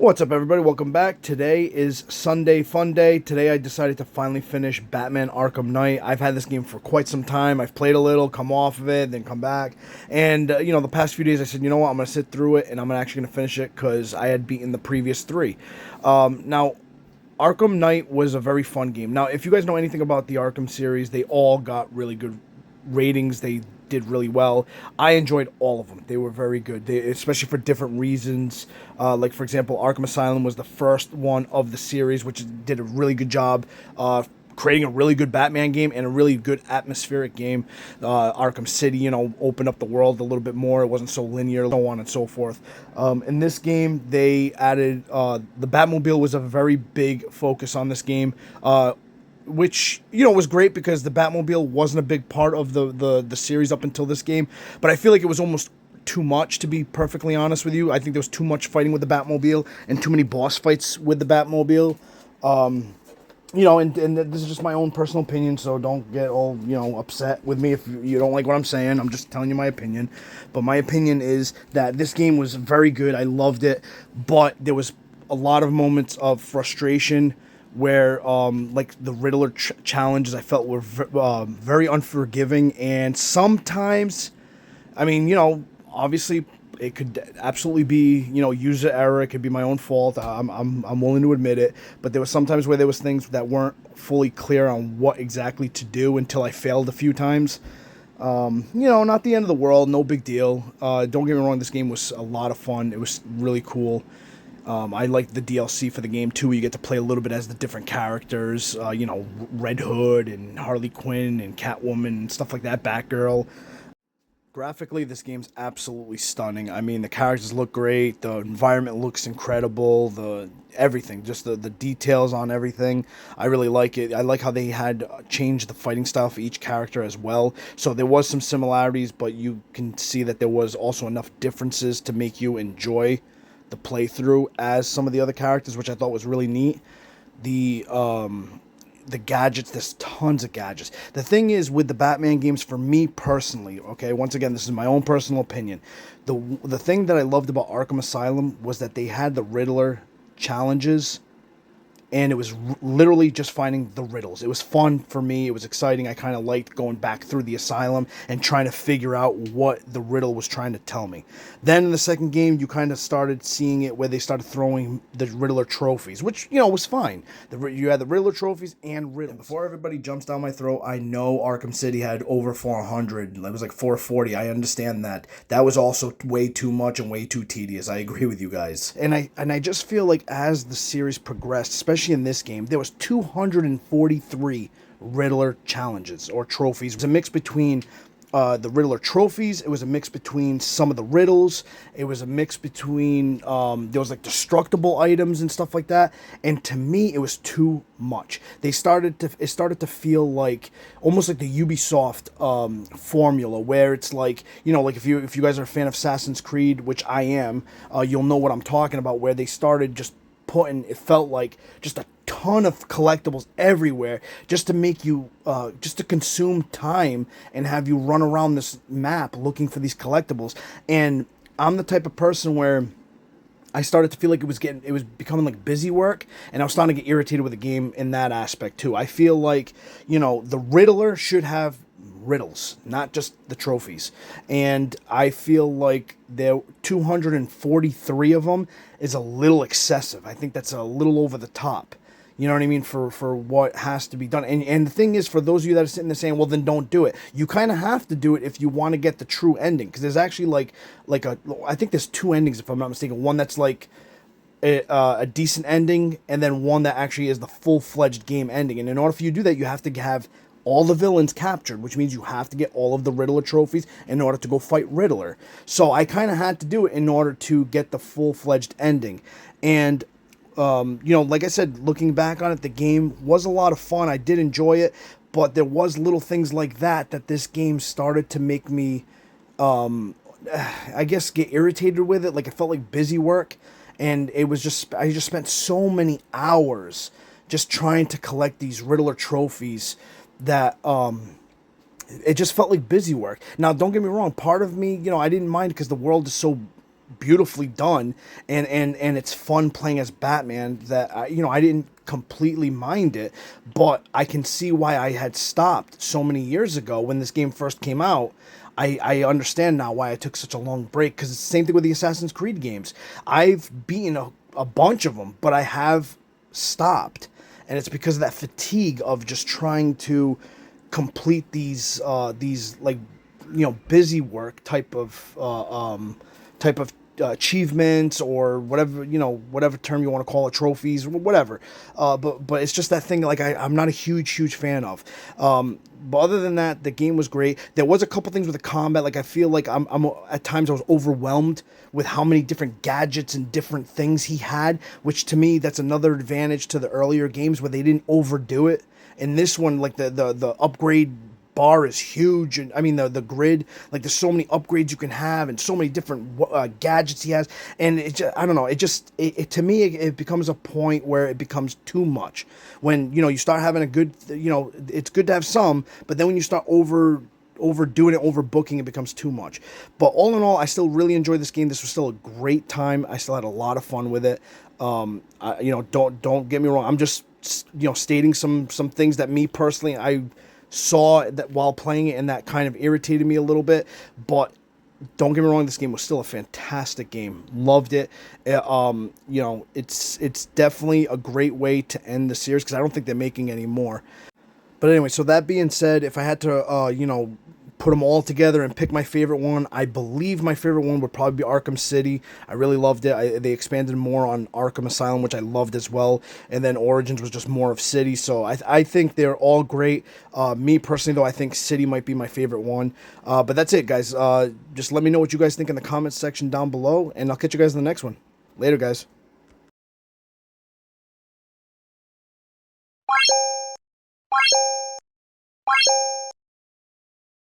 What's up, everybody? Welcome back. Today is Sunday Fun Day. Today I decided to finally finish Batman Arkham Knight. I've had this game for quite some time. I've played a little, come off of it, then come back. And, the past few days I said, you know what, I'm going to sit through it and I'm actually going to finish it because I had beaten the previous three. Now, Arkham Knight was a very fun game. Now, if you guys know anything about the Arkham series, they all got really good ratings. They did really well. I enjoyed all of them. They were very good, especially for different reasons. Like, for example, Arkham Asylum was the first one of the series, which did a really good job creating a really good Batman game and a really good atmospheric game. Arkham City, opened up the world a little bit more. It wasn't so linear, so on and so forth. In this game, they added the Batmobile was a very big focus on this game. Which, was great because the Batmobile wasn't a big part of the series up until this game. But I feel like it was almost too much, to be perfectly honest with you. I think there was too much fighting with the Batmobile and too many boss fights with the Batmobile. And this is just my own personal opinion, so don't get all, upset with me if you don't like what I'm saying. I'm just telling you my opinion. But my opinion is that this game was very good. I loved it. But there was a lot of moments of frustration where like the Riddler challenges I felt were very unforgiving, and sometimes, obviously it could absolutely be user error. It could be my own fault. I'm willing to admit it, but there was sometimes where there was things that weren't fully clear on what exactly to do until I failed a few times. Not the end of the world, no big deal. Don't get me wrong, this game was a lot of fun. It was really cool. I liked the DLC for the game, too, where you get to play a little bit as the different characters, Red Hood and Harley Quinn and Catwoman and stuff like that, Batgirl. Graphically, this game's absolutely stunning. I mean, the characters look great, the environment looks incredible, everything, just the details on everything. I really like it. I like how they had changed the fighting style for each character as well. So there was some similarities, but you can see that there was also enough differences to make you enjoy the playthrough as some of the other characters, which I thought was really neat. The gadgets, there's tons of gadgets. The thing is with the Batman games, for me personally, okay, once again, this is my own personal opinion, the thing that I loved about Arkham Asylum was that they had the Riddler challenges, and it was literally just finding the riddles. It was fun for me. It was exciting. I kind of liked going back through the asylum and trying to figure out what the riddle was trying to tell me. Then in the second game, you kind of started seeing it where they started throwing the Riddler trophies, which, was fine. You had the Riddler trophies and riddles. And before everybody jumps down my throat, I know Arkham City had over 400. It was like 440. I understand that. That was also way too much and way too tedious. I agree with you guys. And I just feel like as the series progressed, especially in this game, there was 243 Riddler challenges or trophies. It was a mix between the Riddler trophies. It was a mix between some of the riddles. It was a mix between there was like destructible items and stuff like that. And to me, it was too much. It started to feel like almost like the Ubisoft formula, where it's like, like if you guys are a fan of Assassin's Creed, which I am, you'll know what I'm talking about. Where they started just putting, it felt like just a ton of collectibles everywhere just to make you just to consume time and have you run around this map looking for these collectibles. And I'm the type of person where I started to feel like it was becoming like busy work, and I was starting to get irritated with the game in that aspect too. I feel like, the Riddler should have riddles, not just the trophies. And I feel like there 243 of them is a little excessive. I think that's a little over the top. You know what I mean? For what has to be done. And the thing is, for those of you that are sitting there saying, well, then don't do it. You kind of have to do it if you want to get the true ending. Because there's actually I think there's two endings, if I'm not mistaken. One that's like a decent ending, and then one that actually is the full-fledged game ending. And in order for you to do that, you have to have all the villains captured, which means you have to get all of the Riddler trophies in order to go fight Riddler. So I kind of had to do it in order to get the full-fledged ending. And, like I said, looking back on it, the game was a lot of fun. I did enjoy it, but there was little things like that this game started to make me, I guess, get irritated with it. Like, it felt like busy work, and I just spent so many hours just trying to collect these Riddler trophies that it just felt like busy work. Now, don't get me wrong, part of me, I didn't mind because the world is so beautifully done, and it's fun playing as Batman. That I didn't completely mind it, but I can see why I had stopped so many years ago when this game first came out. I understand now why I took such a long break, because it's the same thing with the Assassin's Creed games. I've beaten a bunch of them, but I have stopped, and it's because of that fatigue of just trying to complete these like busy work type of achievements, or whatever, whatever term you want to call it, trophies, whatever. But it's just that thing, like I'm not a huge fan of. But other than that, the game was great. There was a couple things with the combat, like I feel like I'm at times I was overwhelmed with how many different gadgets and different things he had, which to me that's another advantage to the earlier games where they didn't overdo it. In this one, like the upgrade bar is huge, and I mean the grid, like there's so many upgrades you can have and so many different gadgets he has, and I don't know, it to me it becomes a point where it becomes too much when you start having a good, it's good to have some, but then when you start overdoing it, overbooking, it becomes too much. But all in all, I still really enjoyed this game. This was still a great time. I still had a lot of fun with it. Don't get me wrong, I'm just stating some things that me personally I saw that while playing it, and that kind of irritated me a little bit. But don't get me wrong, this game was still a fantastic game. Loved it. It's definitely a great way to end the series, because I don't think they're making any more. But anyway, so that being said, if I had to, put them all together and pick my favorite one, I believe my favorite one would probably be Arkham City. I really loved it. They expanded more on Arkham Asylum, which I loved as well. And then Origins was just more of City. So I think they're all great. Me personally, though, I think City might be my favorite one. But that's it, guys. Just let me know what you guys think in the comments section down below, and I'll catch you guys in the next one. Later, guys.